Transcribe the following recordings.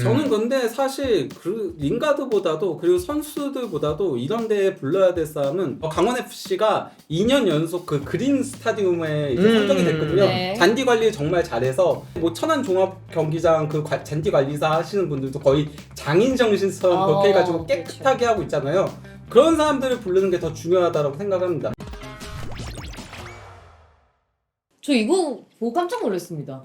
저는 근데 사실 그 링가드보다도 그리고 선수들보다도 이런 데에 불러야 될 사람은 강원 FC가 2년 연속 그 그린 스타디움에 이제 선정이 됐거든요. 네. 잔디 관리 정말 잘해서 뭐 천안 종합 경기장 그 잔디 관리사 하시는 분들도 거의 장인 정신처럼 그렇게 해가지고 깨끗하게 하고 있잖아요. 그런 사람들을 부르는 게 더 중요하다고 생각합니다. 저 이거 보고 깜짝 놀랐습니다.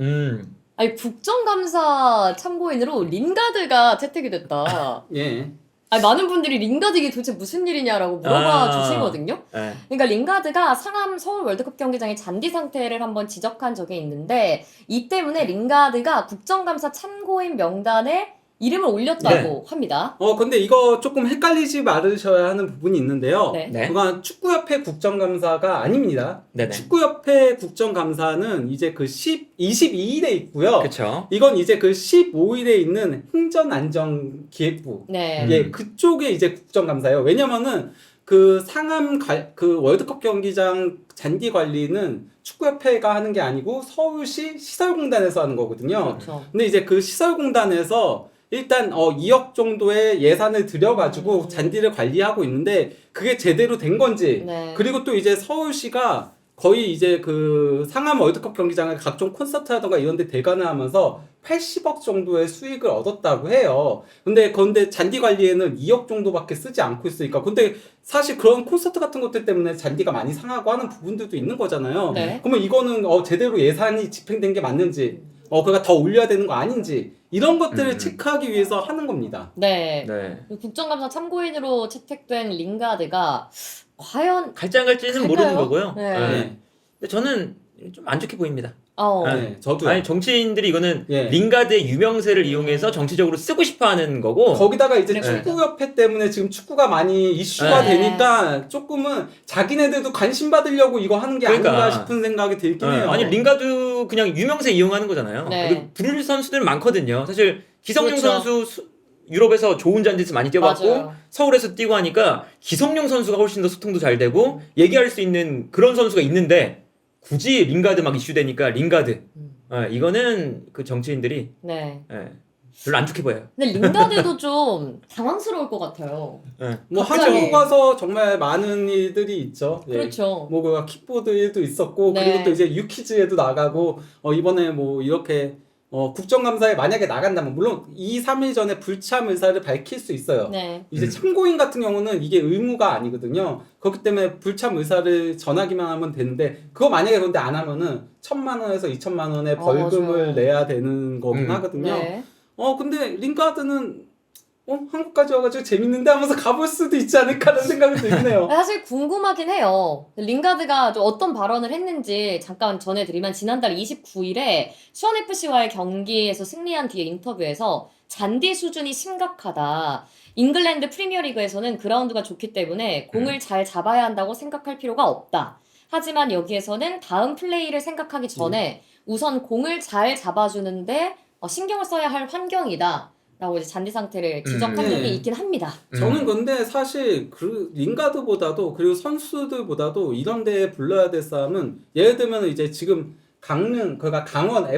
아니 국정감사 참고인으로 링가드가 채택이 됐다. 예. 아니, 많은 분들이 링가드 이게 도대체 무슨 일이냐라고 물어봐 주시거든요. 네. 그러니까 링가드가 상암 서울 월드컵 경기장의 잔디 상태를 한번 지적한 적이 있는데 이 때문에 링가드가 국정감사 참고인 명단에 이름을 올렸다고 합니다. 근데 이거 조금 헷갈리지 말으셔야 하는 부분이 있는데요. 네. 네. 그건 축구협회 국정감사가 아닙니다. 네네. 축구협회 국정감사는 이제 그 22일에 있고요. 그렇죠. 이건 이제 그 15일에 있는 행정안전기획부. 네. 예, 그쪽에 이제 국정감사예요. 왜냐면은 그 상암 그 월드컵 경기장 잔디 관리는 축구협회가 하는 게 아니고 서울시 시설공단에서 하는 거거든요. 그렇죠. 근데 이제 그 시설공단에서 일단 2억 정도의 예산을 들여가지고 잔디를 관리하고 있는데 그게 제대로 된 건지 네. 그리고 또 이제 서울시가 거의 이제 그 상암 월드컵 경기장을 각종 콘서트라던가 이런 데 대관을 하면서 80억 정도의 수익을 얻었다고 해요. 근데 잔디 관리에는 2억 정도밖에 쓰지 않고 있으니까. 근데 사실 그런 콘서트 같은 것들 때문에 잔디가 많이 상하고 하는 부분들도 있는 거잖아요. 네. 그러면 이거는 제대로 예산이 집행된 게 맞는지 그러니까 더 올려야 되는 거 아닌지 이런 것들을 체크하기 위해서 하는 겁니다. 네. 네. 국정감사 참고인으로 채택된 링가드가 과연 갈지는 갈까요? 모르는 거고요. 네. 네. 근데 저는 좀 안 좋게 보입니다. 네, 저도요. 아니 정치인들이 이거는 예. 링가드의 유명세를 이용해서 정치적으로 쓰고 싶어하는 거고. 거기다가 이제 네. 축구협회 때문에 지금 축구가 많이 이슈가 네. 되니까 조금은 자기네들도 관심 받으려고 이거 하는 게 그러니까. 아닌가 싶은 생각이 들긴 해요. 아니 링가드 그냥 유명세 이용하는 거잖아요. 네. 그리고 부를 선수들 많거든요. 사실 기성용 그렇죠. 선수 유럽에서 좋은 잔디에서 많이 뛰어봤고 맞아요. 서울에서 뛰고 하니까 기성용 선수가 훨씬 더 소통도 잘 되고 얘기할 수 있는 그런 선수가 있는데 굳이 링가드 막 이슈되니까 링가드 이거는 그 정치인들이 네. 별로 안 좋게 보여요. 근데 링가드도 좀 당황스러울 것 같아요. 뭐 갑자기. 한국 가서 정말 많은 일들이 있죠. 예. 그렇죠. 뭐 그 킥보드 일도 있었고 네. 그리고 또 이제 유키즈에도 나가고 이번에 뭐 이렇게 국정감사에 만약에 나간다면 물론 2, 3일 전에 불참 의사를 밝힐 수 있어요. 네. 이제 참고인 같은 경우는 이게 의무가 아니거든요. 그렇기 때문에 불참 의사를 전하기만 하면 되는데 그거 만약에 그런데 안 하면은 1,000만 원에서 2,000만 원의 벌금을 맞아요. 내야 되는 거긴 하거든요. 네. 근데 링가드는 한국까지 와가지고 재밌는데 하면서 가볼 수도 있지 않을까라는 생각이 들긴 해요. 사실 궁금하긴 해요. 링가드가 좀 어떤 발언을 했는지 잠깐 전해드리면 지난달 29일에 수원FC와의 경기에서 승리한 뒤에 인터뷰에서 잔디 수준이 심각하다. 잉글랜드 프리미어리그에서는 그라운드가 좋기 때문에 공을 잘 잡아야 한다고 생각할 필요가 없다. 하지만 여기에서는 다음 플레이를 생각하기 전에 우선 공을 잘 잡아주는데 신경을 써야 할 환경이다. 라고 이제 잔디 상태를 지적한 네. 적이 있긴 합니다. 저는 근데 사실 그 링가드보다도 그리고 선수들보다도 이런 데에 불러야 될 사람은 예를 들면 이제 지금 그러니까 강원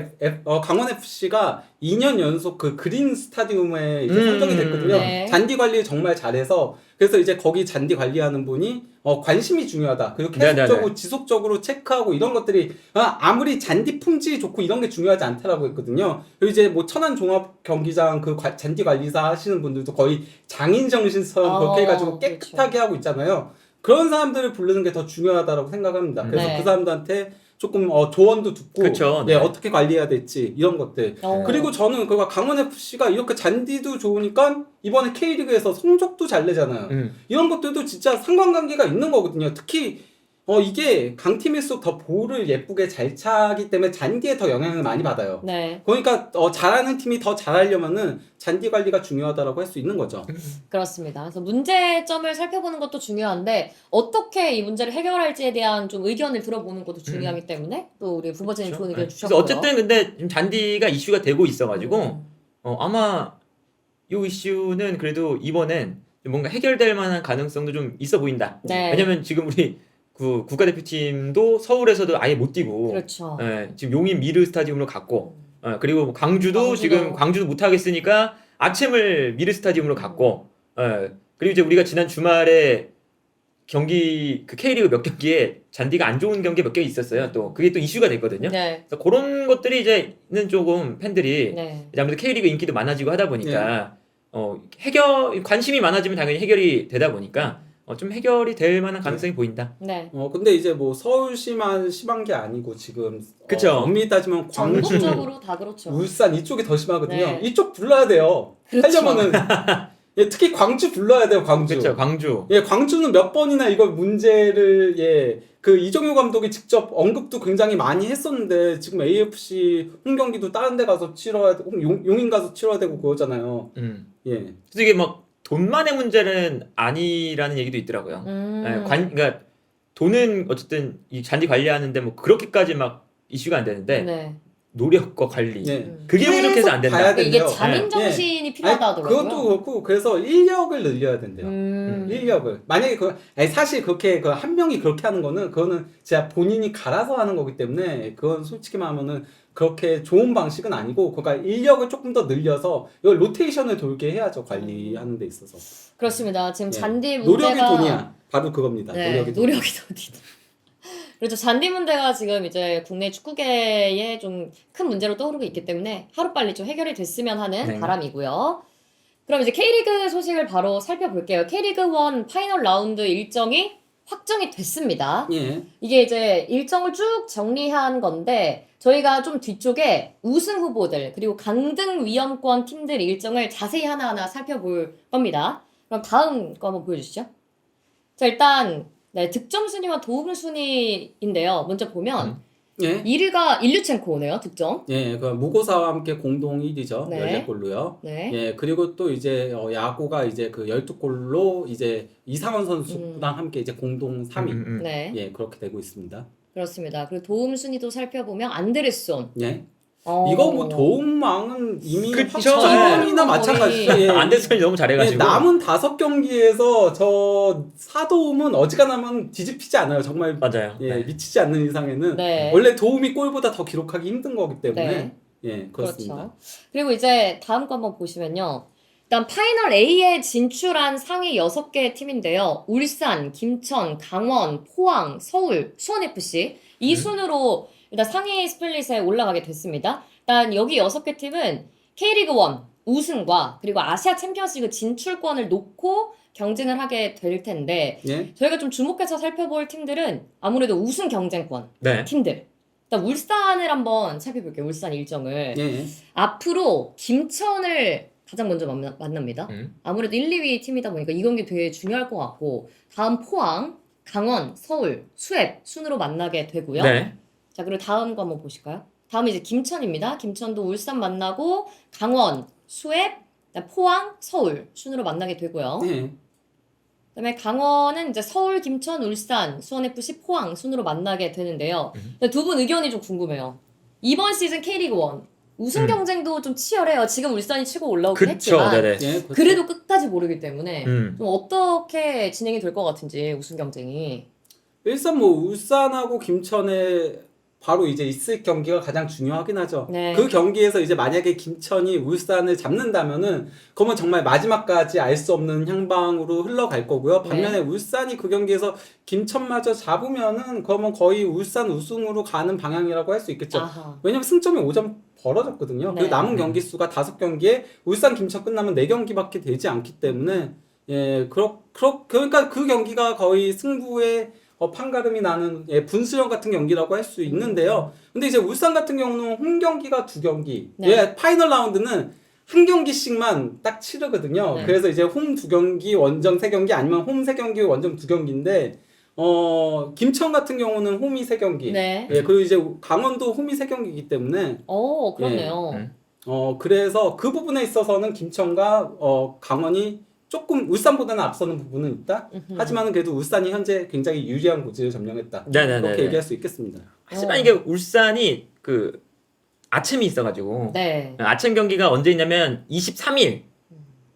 FC가 2년 연속 그 그린 스타디움에 이제 선정이 됐거든요. 네. 잔디 관리 정말 잘해서 그래서 이제 거기 잔디 관리하는 분이 관심이 중요하다. 그리고 계속적으로 지속적으로 체크하고 이런 것들이 아무리 잔디 품질이 좋고 이런 게 중요하지 않다라고 했거든요. 그리고 이제 뭐 천안 종합 경기장 그 잔디 관리사 하시는 분들도 거의 장인 정신처럼 그렇게 해가지고 깨끗하게 하고 있잖아요. 그런 사람들을 부르는 게 더 중요하다고 생각합니다. 그래서 네. 그 사람들한테 조금 조언도 듣고 그쵸, 네, 네. 어떻게 관리해야 될지 이런 것들. 그리고 저는 강원 FC가 이렇게 잔디도 좋으니까 이번에 K리그에서 성적도 잘 내잖아요. 이런 것들도 진짜 상관관계가 있는 거거든요. 특히 이게 강팀일수록 더 볼을 예쁘게 잘 차기 때문에 잔디에 더 영향을 많이 받아요. 네. 그러니까 잘하는 팀이 더 잘하려면은 잔디 관리가 중요하다라고 할 수 있는 거죠. 그렇습니다. 그래서 문제점을 살펴보는 것도 중요한데 어떻게 이 문제를 해결할지에 대한 좀 의견을 들어보는 것도 중요하기 때문에 또 우리 부버지님 좋은 의견 그래서 주셨고요. 어쨌든 근데 지금 잔디가 이슈가 되고 있어가지고 아마 이 이슈는 그래도 이번엔 뭔가 해결될 만한 가능성도 좀 있어 보인다. 네. 왜냐면 지금 우리 그 국가대표팀도 서울에서도 아예 못 뛰고 그렇죠. 지금 용인 미르 스타디움으로 갔고 그리고 광주도 지금 광주도 못 하겠으니까 아침을 미르 스타디움으로 갔고, 그리고 이제 우리가 지난 주말에 경기 그 K리그 몇 경기에 잔디가 안 좋은 경기 몇 개 있었어요. 또 그게 또 이슈가 됐거든요. 네. 그래서 그런 것들이 이제는 조금 팬들이 네. 이제 아무래도 K리그 인기도 많아지고 하다 보니까 관심이 많아지면 당연히 해결이 되다 보니까 좀 해결이 될 만한 가능성이 보인다. 네. 근데 이제 뭐 서울시만 심한 게 아니고 지금 그쵸. 엄밀히 따지면 광주, 전국적으로 다 그렇죠. 울산 이쪽이 더 심하거든요. 네. 이쪽 불러야 돼요. 그렇죠. 하려면은 예, 특히 광주 불러야 돼요. 광주. 그렇죠. 광주. 예, 광주는 몇 번이나 이걸 문제를 그 이정효 감독이 직접 언급도 굉장히 많이 했었는데 지금 AFC 홈 경기도 다른 데 가서 치러야 되고 용인 가서 치러야 되고 그거잖아요. 예. 그래서 이게 막 돈만의 문제는 아니라는 얘기도 있더라고요. 그러니까 돈은 어쨌든 이 잔디 관리하는데 뭐 그렇게까지 막 이슈가 안 되는데 네. 노력과 관리 예. 그게 부족해서 안 된다. 봐야 이게 된대요. 장인 정신이 필요하다 하더라고요. 그것도 그렇고 그래서 인력을 늘려야 된대요. 음. 인력을 만약에 사실 그렇게 한 명이 그렇게 하는 거는 그거는 진짜 본인이 갈아서 하는 거기 때문에 그건 솔직히 말하면은 그렇게 좋은 방식은 아니고 그러니까 인력을 조금 더 늘려서 이걸 로테이션을 돌게 해야죠. 관리하는 데 있어서. 그렇습니다. 지금 예. 잔디 노력이 문제가 돈이야. 바로 그겁니다. 네, 노력이 노력이 돈이다. 그렇죠. 잔디 문제가 지금 이제 국내 축구계에 좀 큰 문제로 떠오르고 있기 때문에 하루빨리 좀 해결이 됐으면 하는 네. 바람이고요. 그럼 이제 K리그 소식을 바로 살펴볼게요. K리그 1 파이널 라운드 일정이 확정이 됐습니다. 예. 이게 이제 일정을 쭉 정리한 건데 저희가 좀 뒤쪽에 우승 후보들 그리고 강등 위험권 팀들 일정을 자세히 하나하나 살펴볼 겁니다. 그럼 다음 거 한번 보여주시죠. 자, 일단 네, 득점 순위와 도움 순위인데요. 먼저 보면 예. 1위가 일류첸코네요. 득점. 예, 그 무고사와 함께 공동 1위죠. 네. 14골로요. 네. 예, 그리고 또 이제 야구가 이제 그 12골로 이제 이상원 선수랑 함께 이제 공동 3위. 네. 예, 그렇게 되고 있습니다. 그렇습니다. 그리고 도움 순위도 살펴보면 안데르손. 예. 이거 뭐 어. 도움망은 이미 그쵸. 이번이나 예. 마찬가지죠. 예. 안데슨이 너무 잘해가지고. 예, 남은 5경기에서 저 사도움은 어지간하면 뒤집히지 않아요. 정말 맞아요. 예, 네. 미치지 않는 이상에는 네. 원래 도움이 골보다 더 기록하기 힘든 거기 때문에 네. 예, 그렇습니다. 그렇죠. 그리고 이제 다음 거 한번 보시면요. 일단 파이널 A에 진출한 상위 6개의 팀인데요. 울산, 김천, 강원, 포항, 서울, 수원FC 이 순으로 일단 상위 스플릿에 올라가게 됐습니다. 일단 여기 6개 팀은 K리그 1 우승과 그리고 아시아 챔피언스리그 진출권을 놓고 경쟁을 하게 될 텐데 예. 저희가 좀 주목해서 살펴볼 팀들은 아무래도 우승 경쟁권 네. 팀들. 일단 울산을 한번 살펴볼게요. 울산 일정을. 예. 앞으로 김천을 가장 먼저 만납니다. 아무래도 1, 2위 팀이다 보니까 이 경기 되게 중요할 것 같고 다음 포항, 강원, 서울, 수앱 순으로 만나게 되고요. 네. 자, 그리고 다음 거 한번 보실까요? 다음은 이제 김천입니다. 김천도 울산 만나고 강원, 수앱, 포항, 서울 순으로 만나게 되고요. 예. 그다음에 강원은 이제 서울, 김천, 울산, 수원FC, 포항 순으로 만나게 되는데요. 두 분 의견이 좀 궁금해요. 이번 시즌 K리그 1 우승 경쟁도 좀 치열해요. 지금 울산이 치고 올라오긴 그쵸. 했지만 네네. 예. 그렇죠. 그래도 끝까지 모르기 때문에 음. 좀 어떻게 진행이 될 것 같은지 우승 경쟁이. 일단 뭐 울산하고 김천에 바로 이제 있을 경기가 가장 중요하긴 하죠. 네. 그 경기에서 이제 만약에 김천이 울산을 잡는다면은 그러면 정말 마지막까지 알 수 없는 향방으로 흘러갈 거고요. 반면에 울산이 그 경기에서 김천마저 잡으면은 그러면 거의 울산 우승으로 가는 방향이라고 할 수 있겠죠. 아하. 왜냐면 승점이 5점 벌어졌거든요. 네. 그리고 남은 경기 수가 5경기에 울산 김천 끝나면 4경기밖에 되지 않기 때문에 예, 그러니까 그 경기가 거의 승부의 판가름이 나는 분수령 같은 경기라고 할 수 있는데요. 근데 이제 울산 같은 경우는 홈 경기가 2경기. 네. 예, 파이널 라운드는 한 경기씩만 딱 치르거든요. 네. 그래서 이제 홈 2경기, 원정 3경기 아니면 홈 3경기, 원정 2경기인데 김천 같은 경우는 홈이 3경기. 네. 예, 그리고 이제 강원도 홈이 3경기이기 때문에 그렇네요. 그래서 그 부분에 있어서는 김천과 강원이 조금 울산보다는 앞서는 부분은 있다. 하지만 그래도 울산이 현재 굉장히 유리한 고지를 점령했다. 네네네. 그렇게 얘기할 수 있겠습니다. 하지만 이게 울산이 그 아침이 있어가지고 네. 아침 경기가 언제 있냐면 23일에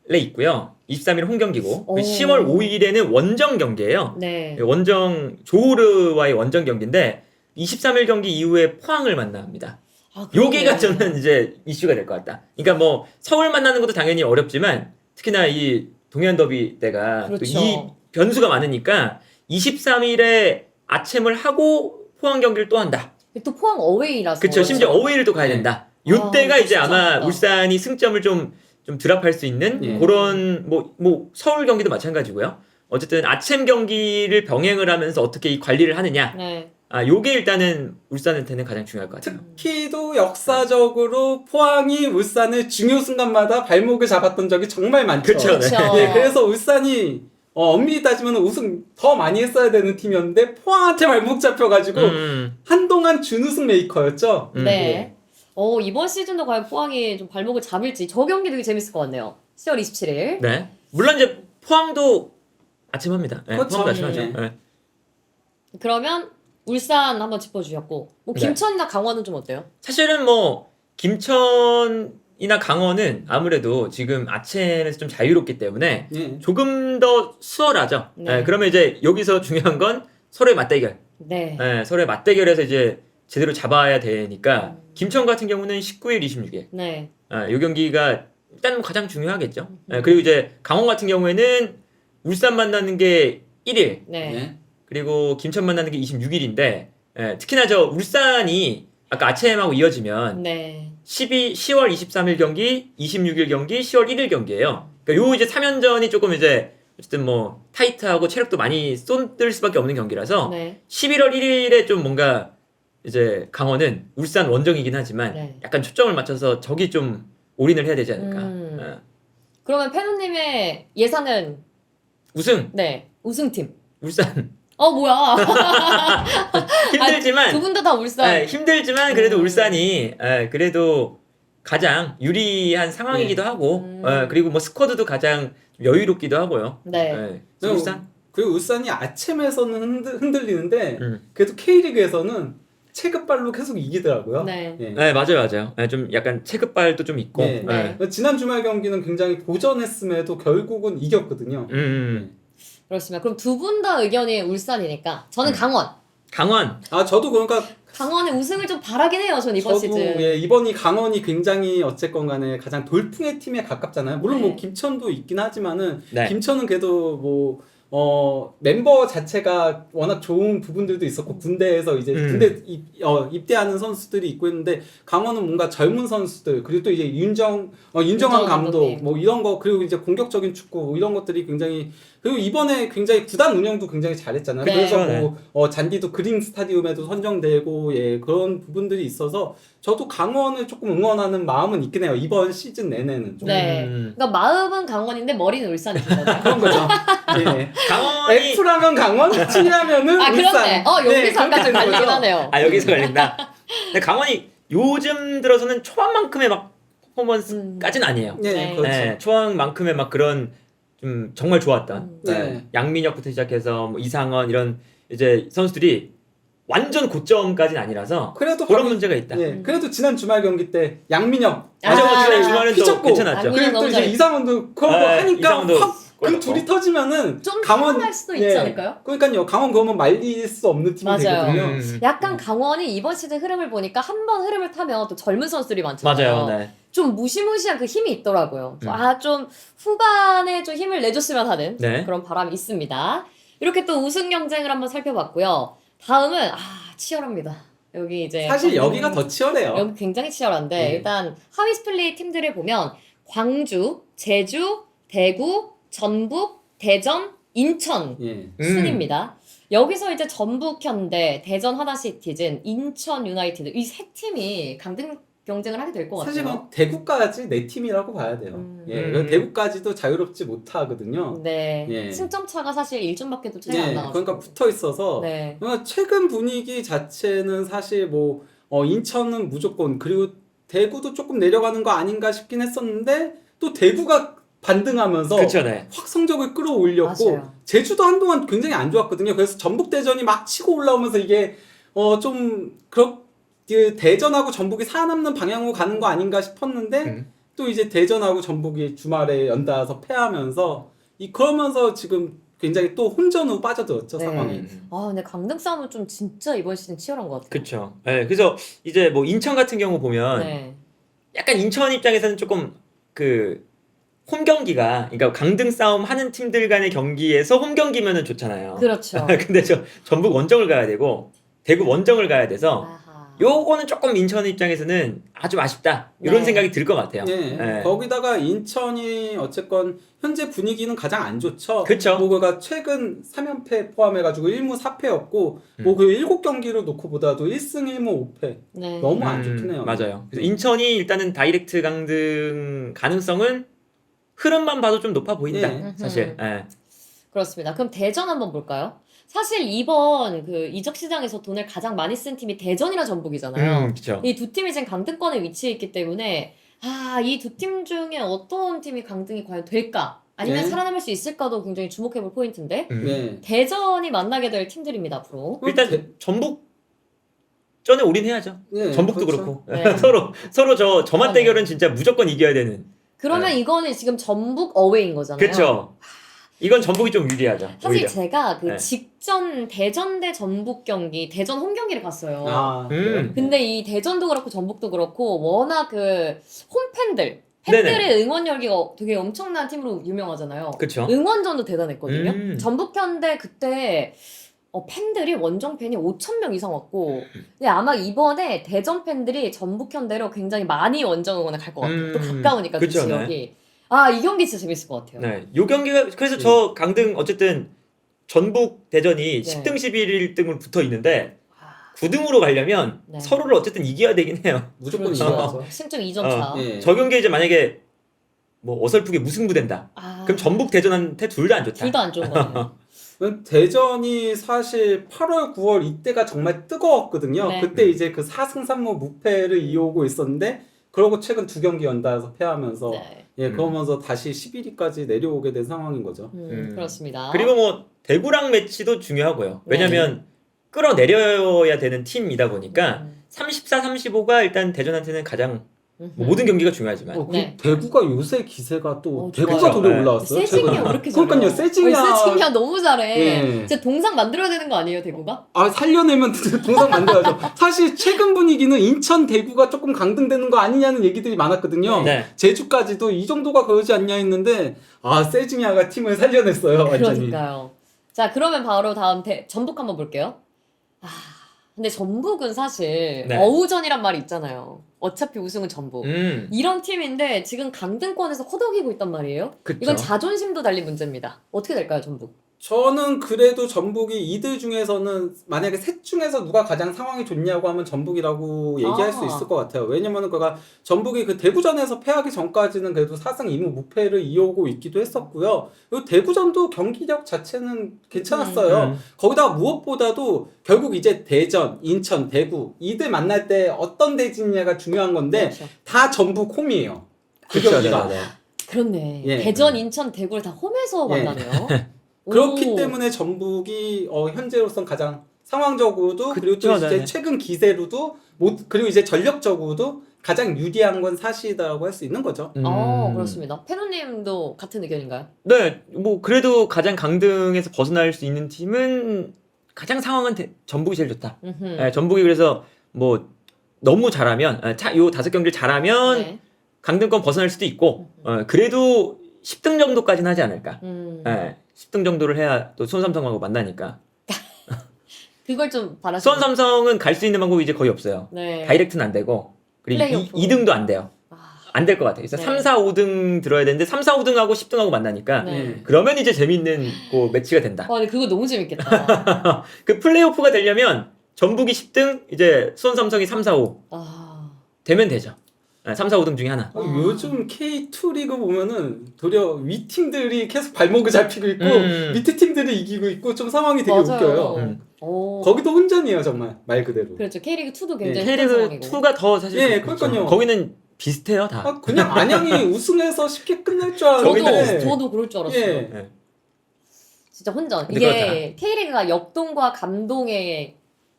있고요. 23일 홈 경기고 오. 10월 5일에는 원정 경기예요. 네. 원정 조르와의 원정 경기인데 23일 경기 이후에 포항을 만납니다. 아, 그러네요. 요게가 저는 이제 이슈가 될 것 같다. 그러니까 뭐 서울 만나는 것도 당연히 어렵지만 특히나 이 동해안 더비 때가 또 그렇죠. 이 변수가 많으니까 23일에 아침을 하고 포항 경기를 또 한다. 또 포항 어웨이라서. 그쵸. 심지어 어웨이를 또 가야 된다. 요때가 아, 이제 진짜 아마 아깝다. 울산이 승점을 좀 드랍할 수 있는 예. 그런 뭐 서울 경기도 마찬가지고요. 어쨌든 아침 경기를 병행을 하면서 어떻게 이 관리를 하느냐. 네. 요게 일단은 울산한테는 가장 중요할 것 같아요. 특히도 역사적으로 포항이 울산의 중요 순간마다 발목을 잡았던 적이 정말 많죠. 그쵸, 네. 그렇죠. 예, 그래서 울산이 엄밀히 따지면 우승 더 많이 했어야 되는 팀이었는데 포항한테 발목 잡혀가지고 한동안 준우승 메이커였죠. 네. 이번 시즌도 과연 포항이 좀 발목을 잡을지 저 경기 되게 재밌을 것 같네요. 10월 27일. 네. 물론 이제 포항도 아침 합니다. 네, 그렇죠. 포항도 아침 하죠. 네. 네. 그러면 울산 한번 짚어주셨고 뭐 네. 김천이나 강원은 좀 어때요? 사실은 뭐 김천이나 강원은 아무래도 지금 아침에서 좀 자유롭기 때문에 예. 조금 더 수월하죠. 네. 네, 그러면 이제 여기서 중요한 건 서로의 맞대결. 네. 네, 서로의 맞대결에서 이제 제대로 잡아야 되니까 김천 같은 경우는 19일, 26일. 네. 이 경기가 일단 가장 중요하겠죠. 그리고 이제 강원 같은 경우에는 울산 만나는 게 1일, 네. 예. 그리고 김천 만나는 게 26일인데 특히나 저 울산이 아까 아침하고 이어지면 네. 10월 23일 경기, 26일 경기, 10월 1일 경기예요. 그러니까 요 이제 3연전이 조금 이제 어쨌든 뭐 타이트하고 체력도 많이 쏟을 수밖에 없는 경기라서 네. 11월 1일에 좀 뭔가 이제 강원은 울산 원정이긴 하지만 네. 약간 초점을 맞춰서 저기 좀 올인을 해야 되지 않을까. 그러면 페노님의 예상은 우승 네 우승팀. 울산 뭐야? 힘들지만 두 분 다 울산. 힘들지만 그래도 울산이 그래도 가장 유리한 상황이기도 하고 그리고 뭐 스쿼드도 가장 여유롭기도 하고요. 네. 울산. 그리고 울산이 아침에서는 흔들리는데 음. 그래도 K리그에서는 체급발로 계속 이기더라고요. 네. 예. 네 맞아요. 좀 약간 체급발도 좀 있고. 네. 네. 지난 주말 경기는 굉장히 도전했음에도 결국은 이겼거든요. 그렇습니다. 그럼 두 분 다 의견이 울산이니까 저는 강원. 강원. 저도 그러니까 강원의 우승을 좀 바라긴 해요. 전 이번 저도 시즌. 이번이 강원이 굉장히 어쨌건 간에 가장 돌풍의 팀에 가깝잖아요. 물론 네. 뭐 김천도 있긴 하지만은 네. 김천은 그래도 뭐 멤버 자체가 워낙 좋은 부분들도 있었고 군대에서 이제 군대 입대하는 선수들이 있고 했는데 강원은 뭔가 젊은 선수들 그리고 또 이제 윤정환 감독 감독님. 뭐 이런 거 그리고 이제 공격적인 축구 이런 것들이 굉장히 그리고 이번에 굉장히 구단 운영도 굉장히 잘했잖아요. 네. 그래서 네. 뭐 잔디도 그린 스타디움에도 선정되고 그런 부분들이 있어서 저도 강원을 조금 응원하는 마음은 있긴 해요. 이번 시즌 내내는 좀 네. 그러니까 마음은 강원인데 머리는 울산인 거잖아요. 그런 거죠. 예. 강원이 F라면 강원, T라면은 울산. 그렇네. 여기서 그렇게 아까 되는 갈리긴 거죠. 하네요. 여기서 걸린다. 근데 강원이 요즘 들어서는 초반만큼의 막 퍼포먼스까지는 아니에요. 네, 네. 그렇죠. 네, 초반만큼의 막 그런 좀 정말 좋았던 네. 양민혁부터 시작해서 뭐 이상원 이런 이제 선수들이 완전 고점까지는 아니라서 그래도 그런 바로- 문제가 있다. 예, 그래도 지난 주말 경기 때 양민혁 지난 주말은 또 피쳤고 괜찮았죠. 양민혁 그리고 또 너무 이제 잘했어. 이상원도 그런 거 하니까 이상원도 확 그 골 둘이 넣고. 터지면은 좀 강원 강원할 수도 있지 않을까요? 그러니까요. 강원 그러면 말릴 수 없는 팀이 맞아요. 되거든요. 약간 강원이 이번 시즌 흐름을 보니까 한 번 흐름을 타면 또 젊은 선수들이 많잖아요. 맞아요. 네. 좀 무시무시한 그 힘이 있더라고요. 좀 후반에 좀 힘을 내줬으면 하는 네. 그런 바람이 있습니다. 이렇게 또 우승 경쟁을 한번 살펴봤고요. 다음은 치열합니다. 여기 이제 사실 여기가 더 치열해요. 여기 굉장히 치열한데 네. 일단 하위 스플릿 팀들을 보면 광주, 제주, 대구, 전북, 대전, 인천 예. 순입니다. 여기서 이제 전북 현대, 대전 하나시티즌, 인천 유나이티드 이 세 팀이 강등 경쟁을 하게 될 것 같아요. 사실은 대구까지 네 팀이라고 봐야 돼요. 대구까지도 자유롭지 못하거든요. 네. 예. 승점 차가 사실 1점밖에도 차이 안 나가지고. 그러니까 붙어 있어서 네. 최근 분위기 자체는 사실 뭐 인천은 무조건 그리고 대구도 조금 내려가는 거 아닌가 싶긴 했었는데 또 대구가 반등하면서 그렇죠, 네. 확 성적을 끌어올렸고 맞아요. 제주도 한동안 굉장히 안 좋았거든요. 그래서 전북 대전이 막 치고 올라오면서 이게 좀 대전하고 전북이 살아남는 방향으로 가는 거 아닌가 싶었는데 또 이제 대전하고 전북이 주말에 연달아서 패하면서 그러면서 지금 굉장히 또 혼전으로 빠져들었죠 네. 상황이. 아, 근데 강등 싸움은 좀 진짜 이번 시즌 치열한 것 같아요. 그렇죠. 예, 그래서 이제 뭐 인천 같은 경우 보면 네. 약간 인천 입장에서는 조금 그 홈 경기가 그러니까 강등 싸움 하는 팀들 간의 경기에서 홈 경기면은 좋잖아요. 그렇죠. 근데 저 전북 원정을 가야 되고 대구 원정을 가야 돼서 아하. 요거는 조금 인천 입장에서는 아주 아쉽다 이런 네. 생각이 들 것 같아요. 예. 거기다가 인천이 어쨌건 현재 분위기는 가장 안 좋죠. 그쵸. 뭐 그가 최근 3연패 포함해가지고 1무 4패였고 뭐 그 7경기를 놓고 보다도 1승 1무 5패 네. 너무 안 좋긴 해요. 맞아요. 그래서 인천이 일단은 다이렉트 강등 가능성은 흐름만 봐도 좀 높아 보인다. 예. 사실. 예. 그렇습니다. 그럼 대전 한번 볼까요? 사실 이번 그 이적 시장에서 돈을 가장 많이 쓴 팀이 대전이랑 전북이잖아요. 그렇죠. 이 두 팀이 지금 강등권에 위치해 있기 때문에 이 두 팀 중에 어떤 팀이 강등이 과연 될까? 아니면 네. 살아남을 수 있을까도 굉장히 주목해볼 포인트인데 네. 대전이 만나게 될 팀들입니다 앞으로. 일단 전북 전에 올인해야죠. 예, 전북도 그렇죠. 그렇고 네. 서로 저 아, 맞대결은 진짜 무조건 이겨야 되는. 그러면 네. 이거는 지금 전북 어웨이인 거잖아요. 그렇죠. 이건 전북이 좀 유리하죠. 사실 오히려. 제가 그 네. 직전 대전 대 전북 경기, 대전 홈 경기를 갔어요. 그래요? 근데 이 대전도 그렇고 전북도 그렇고 워낙 그 팬들의 응원 열기가 되게 엄청난 팀으로 유명하잖아요. 그렇죠. 응원전도 대단했거든요. 전북현대 그때 팬들이 원정 팬이 5,000명 이상 왔고, 근데 아마 이번에 대전 팬들이 전북현대로 굉장히 많이 원정 응원을 갈 것 같아요. 또 가까우니까 그 그쵸, 지역이. 이 경기 진짜 재밌을 것 같아요. 네. 요 경기가 그래서 저 강등 어쨌든 전북 대전이 네. 10등 11등으로 붙어 있는데 아, 9등으로 가려면 네. 서로를 어쨌든 이겨야 되긴 해요. 무조건 그렇죠. 이겨야죠. 승점 2점 차. 예. 저 경기에 이제 만약에 뭐 어설프게 무승부된다. 그럼 전북 대전한테 둘 다 안 좋다. 둘 다 안 좋은 거네요. 대전이 사실 8월, 9월 이때가 정말 뜨거웠거든요. 네. 그때 이제 그 4승 3무 무패를 이어오고 있었는데 그러고 최근 2경기 연달아서 패하면서 네. 그러면서 다시 11위까지 내려오게 된 상황인 거죠. 그렇습니다. 그리고 뭐 대구랑 매치도 중요하고요. 왜냐면 끌어내려야 되는 팀이다 보니까 34, 35가 일단 대전한테는 가장 뭐 모든 경기가 중요하지만 네. 대구가 요새 기세가 또 대구가 좋아요. 돌아 네. 올라왔어요. 세징야 왜 이렇게 잘해요? 그러니까요, 세징야. 세징야 너무 잘해. 예. 진짜 동상 만들어야 되는 거 아니에요, 대구가? 살려내면 동상 만들어야죠. 사실 최근 분위기는 인천, 대구가 조금 강등되는 거 아니냐는 얘기들이 많았거든요. 네. 제주까지도 이 정도가 그러지 않냐 했는데 세징야가 팀을 살려냈어요. 완전히. 그러니까요. 자, 그러면 바로 다음 전북 한번 볼게요. 근데 전북은 사실 네. 어우전이란 말이 있잖아요. 어차피 우승은 전북. 이런 팀인데 지금 강등권에서 허덕이고 있단 말이에요. 그쵸. 이건 자존심도 달린 문제입니다. 어떻게 될까요, 전북? 저는 그래도 전북이 이들 중에서는 만약에 셋 중에서 누가 가장 상황이 좋냐고 하면 전북이라고 얘기할 수 있을 것 같아요. 왜냐면은 그가 전북이 그 대구전에서 패하기 전까지는 그래도 4승 2무 무패를 이어오고 있기도 했었고요. 그리고 대구전도 경기력 자체는 괜찮았어요. 거기다가 무엇보다도 결국 이제 대전, 인천, 대구 이들 만날 때 어떤 대진이냐가 중요한 건데 그렇죠. 다 전북 홈이에요. 그 그쵸, 경기가. 네. 그렇네. 예. 대전, 인천, 대구를 다 홈에서 예. 만나네요. 그렇기 오. 때문에 전북이 현재로선 가장 상황적으로도 그쵸, 그리고 또 이제 네네. 최근 기세로도 그리고 이제 전력적으로도 가장 유리한 건 사실이라고 할 수 있는 거죠. 그렇습니다. 페노님도 같은 의견인가요? 네, 뭐 그래도 가장 강등에서 벗어날 수 있는 팀은 가장 상황은 전북이 제일 좋다. 네, 전북이 그래서 뭐 너무 잘하면 요 5경기를 잘하면 네. 강등권 벗어날 수도 있고 그래도 10등 정도까지는 하지 않을까. 네, 10등 정도를 해야 또 수원 삼성하고 만나니까. 그걸 좀 바라시는 수원 삼성은 갈 수 있는 방법이 이제 거의 없어요. 네. 다이렉트는 안 되고 그리고 플레이오프. 2등도 안 돼요. 안 될 것 같아요. 그래서 네. 3, 4, 5등 들어야 되는데 3, 4, 5등하고 10등하고 만나니까 네. 그러면 이제 재밌는 그 매치가 된다. 근데 그거 너무 재밌겠다. 그 플레이오프가 되려면 전북이 10등, 이제 수원 삼성이 3, 4, 5 되면 되죠. 3, 4, 5등 중에 하나. 요즘 K2 리그 보면은 도리어 위 팀들이 계속 발목을 잡히고 있고 밑에 팀들이 이기고 있고 좀 상황이 되게 맞아요. 웃겨요. 거기도 혼전이에요 정말 말 그대로. 그렇죠. K리그 2도 굉장히 K리그 상황이고. 2가 더 사실 예, 그렇죠. 그러니까요. 거기는 비슷해요 다. 그냥 안양이 우승해서 쉽게 끝날 줄 알았는데. 저도 그럴 줄 알았어요. 예. 진짜 혼전. 근데 이게 K리그가 역동과 감동의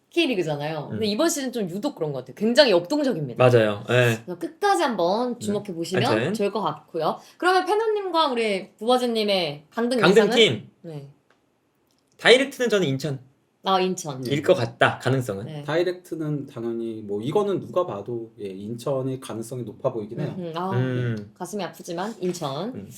K리그잖아요. 근데 이번 시즌 좀 유독 그런 것 같아요. 굉장히 역동적입니다. 맞아요. 예. 그래서 끝까지 한번 주목해 보시면 하여튼. 좋을 것 같고요. 그러면 페노님과 우리 부버즈님의 강등 예상은? 강등팀 네. 다이렉트는 저는 인천일 인천. 것 같다. 가능성은. 네. 다이렉트는 당연히 뭐 이거는 누가 봐도 예, 인천의 가능성이 높아 보이긴 해요. 가슴이 아프지만 인천.